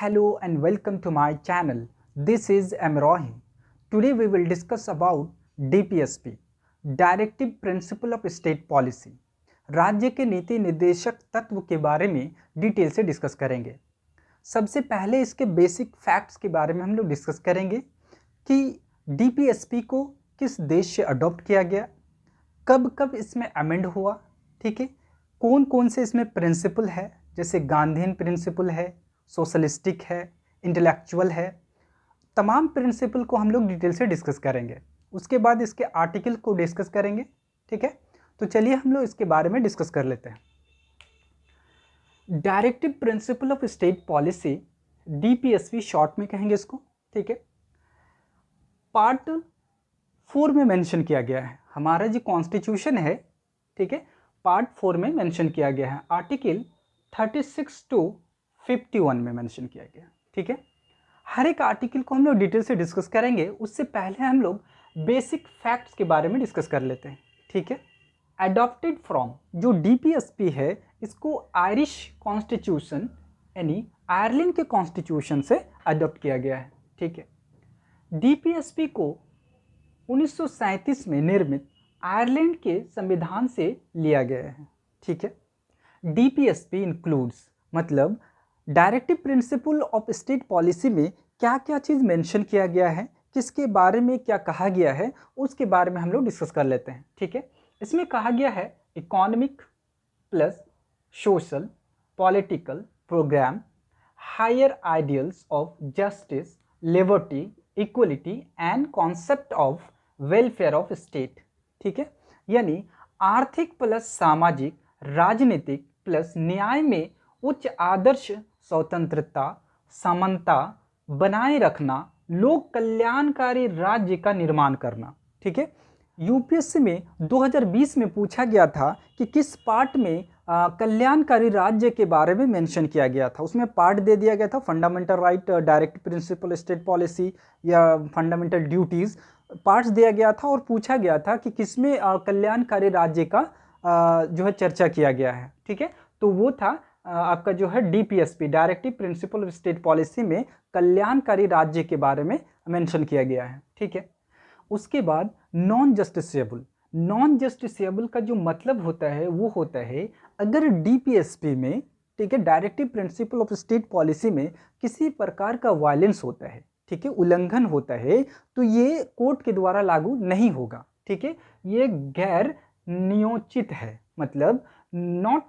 Hello and welcome to my channel. This is Amrohi. Today we will discuss about DPSP, Directive Principle of State Policy. राज्य के नीति निर्देशक तत्व के बारे में डिटेल से डिस्कस करेंगे। सबसे पहले इसके बेसिक फैक्ट्स के बारे में हम लोग डिस्कस करेंगे कि DPSP को किस देश से अडॉप्ट किया गया, कब कब इसमें अमेंड हुआ, ठीक है, कौन कौन से इसमें प्रिंसिपल है, जैसे गांधीयन प्रिंसिपल है, सोशलिस्टिक है, इंटेलेक्चुअल है। तमाम प्रिंसिपल को हम लोग डिटेल से डिस्कस करेंगे। उसके बाद इसके आर्टिकल को डिस्कस करेंगे, ठीक है। तो चलिए हम लोग इसके बारे में डिस्कस कर लेते हैं। Directive principle of state policy, DPSP short में कहेंगे इसको, ठीक है। पार्ट 4 में मेंशन किया गया है। हमारा जो कॉन्स्टिट्यूशन है, ठीक है, पार्ट 4 में मेंशन किया गया है। आर्टिकल 36 to 51 में मेंशन किया गया, ठीक है। हर एक आर्टिकल को हम लोग डिटेल से डिस्कस करेंगे। उससे पहले हम लोग बेसिक फैक्ट्स के बारे में डिस्कस कर लेते हैं, ठीक है। अडॉप्टेड फ्रॉम, जो DPSP है इसको आयरिश कॉन्स्टिट्यूशन यानी आयरलैंड के कॉन्स्टिट्यूशन से अडॉप्ट किया गया है, ठीक है। DPSP को 1937 में निर्मित आयरलैंड के संविधान से लिया गया है, ठीक है। DPSP इंक्लूड्स, मतलब directive principle of state policy में क्या क्या चीज़ मेंशन किया गया है, किसके बारे में क्या कहा गया है, उसके बारे में हम लोग डिस्कस कर लेते हैं, ठीक है। इसमें कहा गया है economic plus social political program, higher ideals of justice, liberty, equality and concept of welfare of state, ठीक है। यानी आर्थिक प्लस सामाजिक, राजनीतिक प्लस न्याय में उच्च आदर्श, स्वतंत्रता, समानता बनाए रखना, लोक कल्याणकारी राज्य का निर्माण करना, ठीक है। UPSC में 2020 में पूछा गया था कि किस पार्ट में कल्याणकारी राज्य के बारे में मेंशन किया गया था। उसमें पार्ट दे दिया गया था fundamental right, direct principle state policy या फंडामेंटल ड्यूटीज़, पार्ट्स दिया गया था और पूछा गया था कि किसमें कल्याणकारी राज्य का जो है चर्चा किया गया है, ठीक है। तो वो था आपका जो है DPSP, directive principle of state policy में कल्याणकारी राज्य के बारे में मेंशन किया गया है, ठीक है। उसके बाद नॉन जस्टिसेबल, नॉन जस्टिसेबल का जो मतलब होता है वो होता है अगर DPSP में, ठीक है, directive principle of state policy में किसी प्रकार का वायलेंस होता है, ठीक है, उल्लंघन होता है, तो ये कोर्ट के द्वारा लागू नहीं होगा, ठीक है। ये गैर नियोजित है, मतलब नॉट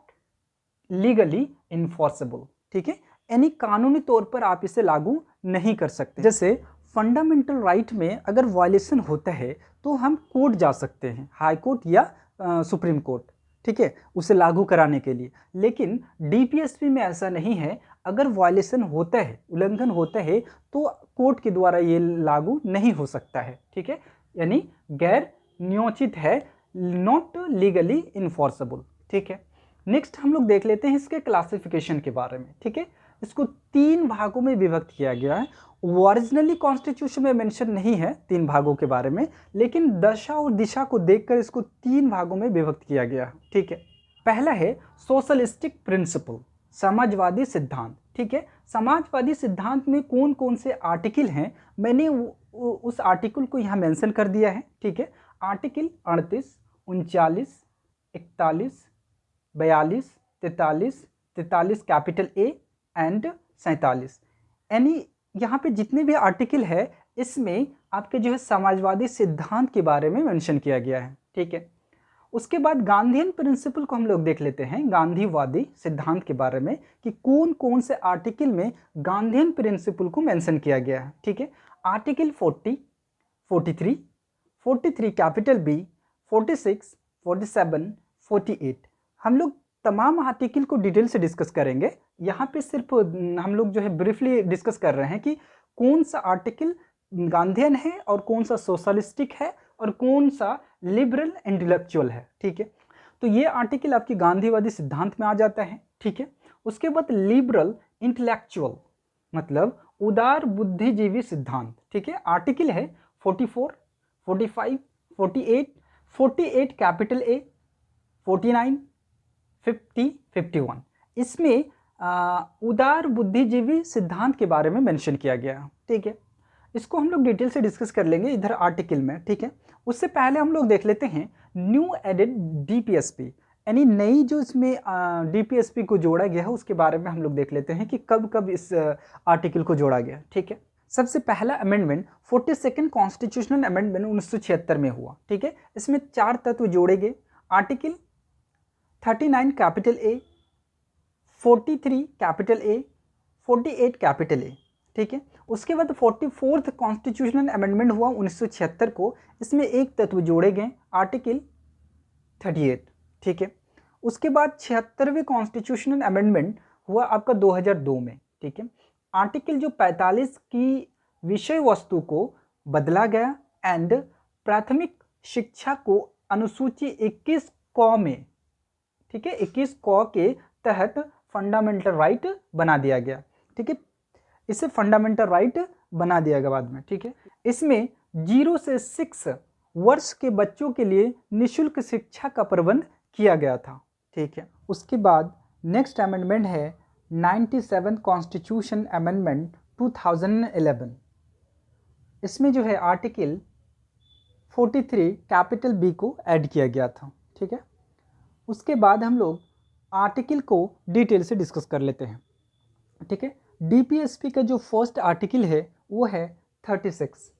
लीगली इन्फोर्सेबल, ठीक है, यानी कानूनी तौर पर आप इसे लागू नहीं कर सकते। जैसे फंडामेंटल राइट में अगर वायलेशन होता है तो हम कोर्ट जा सकते हैं, हाई कोर्ट या सुप्रीम कोर्ट, ठीक है, उसे लागू कराने के लिए। लेकिन DPSP में ऐसा नहीं है। अगर वायलेशन होता है, उल्लंघन होता है, तो कोर्ट के द्वारा ये लागू नहीं हो सकता है, ठीक है, यानी गैर नियोजित है, नॉट लीगली इन्फोर्सेबल, ठीक है। नेक्स्ट हम लोग देख लेते हैं इसके क्लासिफिकेशन के बारे में, ठीक है। इसको 3 भागों में विभक्त किया गया है। ओरिजिनली कॉन्स्टिट्यूशन में मेंशन नहीं है 3 भागों के बारे में, लेकिन दशा और दिशा को देखकर इसको 3 भागों में विभक्त किया गया है, ठीक है। पहला है सोशलिस्टिक प्रिंसिपल, समाजवादी सिद्धांत, ठीक है। समाजवादी सिद्धांत में कौन कौन से आर्टिकल हैं, मैंने उस आर्टिकल को यहाँ मेंशन कर दिया है, ठीक है। आर्टिकल 38, 39, 41, 42, 43, 43 कैपिटल A एंड 47, यानी यहाँ पे जितने भी आर्टिकल है इसमें आपके जो है समाजवादी सिद्धांत के बारे में मेंशन किया गया है, ठीक है। उसके बाद गांधीयन प्रिंसिपल को हम लोग देख लेते हैं, गांधीवादी सिद्धांत के बारे में कि कौन कौन से आर्टिकल में गांधीयन प्रिंसिपल को मेंशन किया गया है, ठीक है। आर्टिकल 40, 43, 43 कैपिटल B, 46, 47, 48, हम लोग तमाम आर्टिकल को डिटेल से डिस्कस करेंगे। यहाँ पे सिर्फ हम लोग जो है ब्रीफली डिस्कस कर रहे हैं कि कौन सा आर्टिकल गांधीयन है और कौन सा सोशलिस्टिक है और कौन सा लिबरल इंटेलेक्चुअल है, ठीक है। तो ये आर्टिकल आपकी गांधीवादी सिद्धांत में आ जाता है, ठीक है। उसके बाद लिबरल इंटेलेक्चुअल, मतलब उदार बुद्धिजीवी सिद्धांत, ठीक है। आर्टिकल है 44, 45, 48, 48 कैपिटल A, 49, 50, 51, इसमें उदार बुद्धिजीवी सिद्धांत के बारे में मेंशन किया गया। ठीक है, इसको हम लोग डिटेल से डिस्कस कर लेंगे इधर आर्टिकल में। ठीक है, उससे पहले हम लोग देख लेते हैं न्यू एडेड डीपीएसपी, यानी नई जो इसमें डीपीएसपी को जोड़ा गया है उसके बारे में हम लोग देख लेते हैं कि कब कब इस आर्टिकल को जोड़ा गया। ठीक है, सबसे पहला अमेंडमेंट 42nd कॉन्स्टिट्यूशनल अमेंडमेंट 1976 में हुआ। ठीक है, इसमें 4 तत्व जोड़े गए। Article 39 capital A, 43 capital A, 48 capital A. ठीक है, उसके बाद 44th कॉन्स्टिट्यूशनल अमेंडमेंट हुआ 1976 को, इसमें एक तत्व जोड़े गए, आर्टिकल 38। ठीक है, उसके बाद 76वें कॉन्स्टिट्यूशनल अमेंडमेंट हुआ आपका 2002 में। ठीक है, आर्टिकल जो 45 की विषय वस्तु को बदला गया एंड प्राथमिक शिक्षा को अनुसूची 21 क में, ठीक है, 21 क के तहत फंडामेंटल राइट बना दिया गया। ठीक है, इसे फंडामेंटल राइट बना दिया गया बाद में। ठीक है, इसमें 0 से 6 वर्ष के बच्चों के लिए निःशुल्क शिक्षा का प्रबंध किया गया था। ठीक है, उसके बाद नेक्स्ट अमेंडमेंट है 97 कॉन्स्टिट्यूशन अमेंडमेंट 2011। इसमें जो है आर्टिकल 43 कैपिटल बी को ऐड किया गया था। ठीक है, उसके बाद हम लोग आर्टिकल को डिटेल से डिस्कस कर लेते हैं। ठीक है, डीपीएसपी का जो फर्स्ट आर्टिकल है वो है 36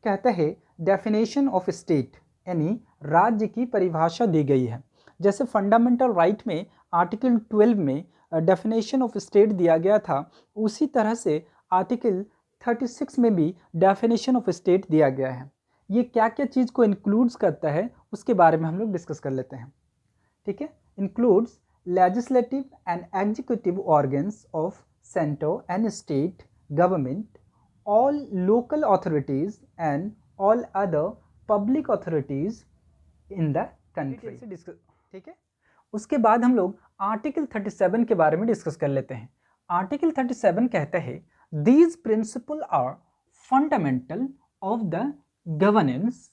कहता है डेफिनेशन ऑफ स्टेट, यानी राज्य की परिभाषा दी गई है। जैसे फंडामेंटल राइट में आर्टिकल 12 में डेफिनेशन ऑफ स्टेट दिया गया था, उसी तरह से आर्टिकल 36 में भी डेफिनेशन ऑफ स्टेट दिया गया है। ये क्या क्या चीज़ को इंक्लूड्स करता है उसके बारे में हम लोग डिस्कस कर लेते हैं। ठीक है, includes legislative and executive organs of center and state government, all local authorities and all other public authorities in the country। ठीक है, उसके बाद हम लोग आर्टिकल 37 के बारे में डिस्कस कर लेते हैं। आर्टिकल 37 कहता है these principles are fundamental of the governance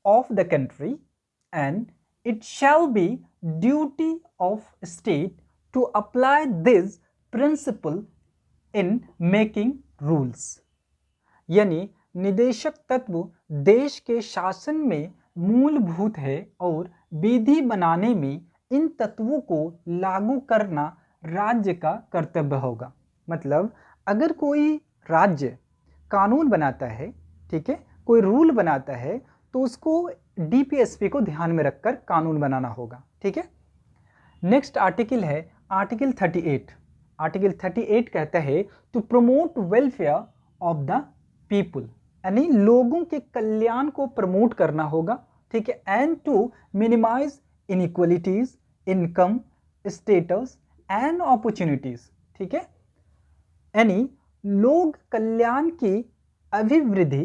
of the country and it shall be duty of state to apply this principle in making rules। यानी निदेशक तत्व देश के शासन में मूलभूत है और विधि बनाने में इन तत्वों को लागू करना राज्य का कर्तव्य होगा। मतलब अगर कोई राज्य कानून बनाता है, ठीक है, कोई रूल बनाता है, तो उसको डीपीएसपी को ध्यान में रखकर कानून बनाना होगा। ठीक है, नेक्स्ट आर्टिकल है आर्टिकल 38। आर्टिकल 38 कहता है to promote welfare of the people, यानी लोगों के कल्याण को प्रमोट करना होगा। ठीक है, and to minimize inequalities, income, status and opportunities. ठीक है, यानी लोग कल्याण की अभिवृद्धि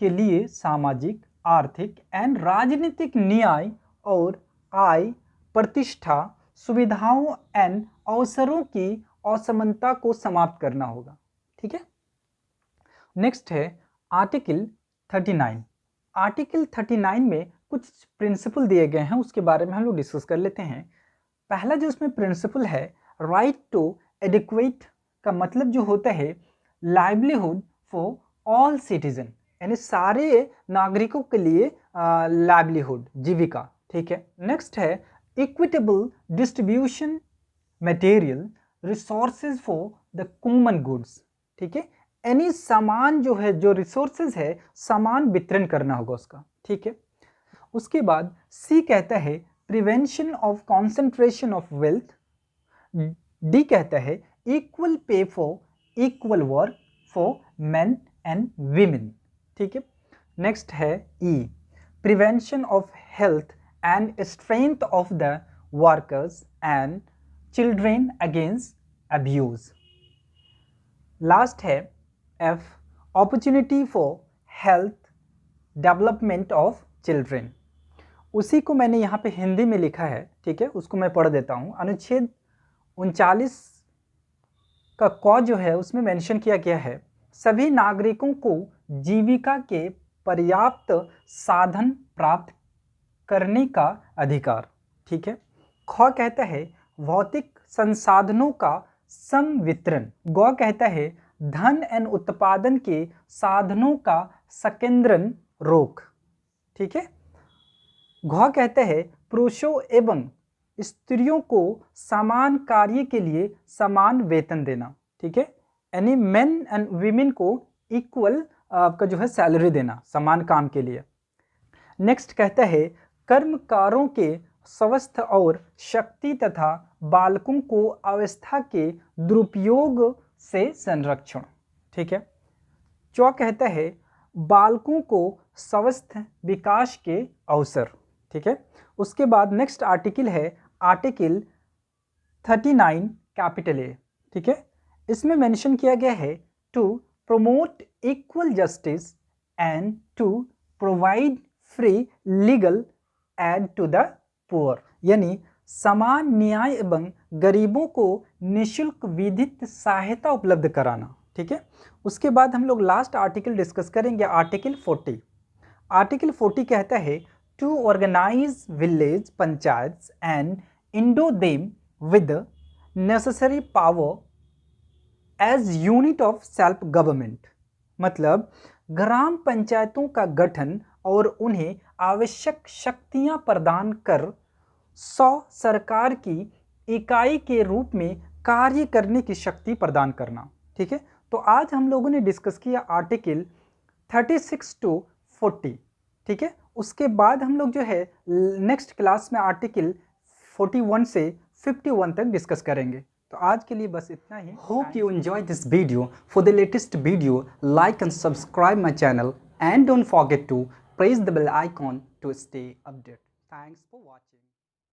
के लिए सामाजिक, आर्थिक एंड राजनीतिक न्याय और आय, प्रतिष्ठा, सुविधाओं एंड अवसरों की असमानता को समाप्त करना होगा। ठीक है, नेक्स्ट है आर्टिकल 39। आर्टिकल 39 में कुछ प्रिंसिपल दिए गए हैं, उसके बारे में हम लोग डिस्कस कर लेते हैं। पहला जो इसमें प्रिंसिपल है राइट टू एडिक्वेट, का मतलब जो होता है लाइवलीहुड फॉर ऑल सिटीजन, यानी सारे नागरिकों के लिए लाइवलीहुड, जीविका। ठीक है, नेक्स्ट है equitable distribution material resources for the common goods. ठीक है, यानी सामान जो है, जो रिसोर्सेज है, सामान वितरण करना होगा उसका। ठीक है, उसके बाद सी कहता है prevention of concentration of wealth. D कहता है equal pay for equal work for men and women. ठीक है, नेक्स्ट है E prevention of health and strength of the workers and children against abuse. Last है F opportunity for health development of children. उसी को मैंने यहाँ पे हिंदी में लिखा है। ठीक है, उसको मैं पढ़ देता हूँ। अनुच्छेद 39 का क जो है उसमें मेंशन किया गया है सभी नागरिकों को जीविका के पर्याप्त साधन प्राप्त करने का अधिकार। ठीक है, ख कहता है भौतिक संसाधनों का समवितरण। ग कहता है धन एवं उत्पादन के साधनों का संकेंद्रण रोक। ठीक है। घ कहते हैं पुरुषों एवं स्त्रियों को समान कार्य के लिए समान वेतन देना। ठीक है, यानी मेन एंड वीमेन को इक्वल आपका जो है सैलरी देना समान काम के लिए। नेक्स्ट कहता है कर्मकारों के स्वास्थ्य और शक्ति तथा बालकों को अवस्था के दुरुपयोग से संरक्षण। ठीक है। चौ कहता है बालकों को स्वस्थ विकास के अवसर। ठीक है। उसके बाद नेक्स्ट आर्टिकल है आर्टिकल 39 कैपिटल ए। ठीक है। इसमें मेंशन किया गया है to promote equal justice and to provide free legal aid to the poor, यानी समान न्याय एवं गरीबों को निःशुल्क विधिक सहायता उपलब्ध कराना। ठीक है। उसके बाद हम लोग लास्ट आर्टिकल डिस्कस करेंगे आर्टिकल 40। आर्टिकल 40 कहता है to organize village panchayat and endow them with necessary power as unit of self government, मतलब ग्राम पंचायतों का गठन और उन्हें आवश्यक शक्तियां प्रदान कर सरकार की इकाई के रूप में कार्य करने की शक्ति प्रदान करना। ठीक है। तो आज हम लोगों ने डिस्कस किया आर्टिकल 36 to 40। ठीक है। उसके बाद हम लोग जो है नेक्स्ट क्लास में आर्टिकल 41 से 51 तक डिस्कस करेंगे। तो आज के लिए बस इतना ही। Hope you enjoy this video. For the latest video like and subscribe my channel and don't forget to press the bell icon to stay updated. Thanks for watching.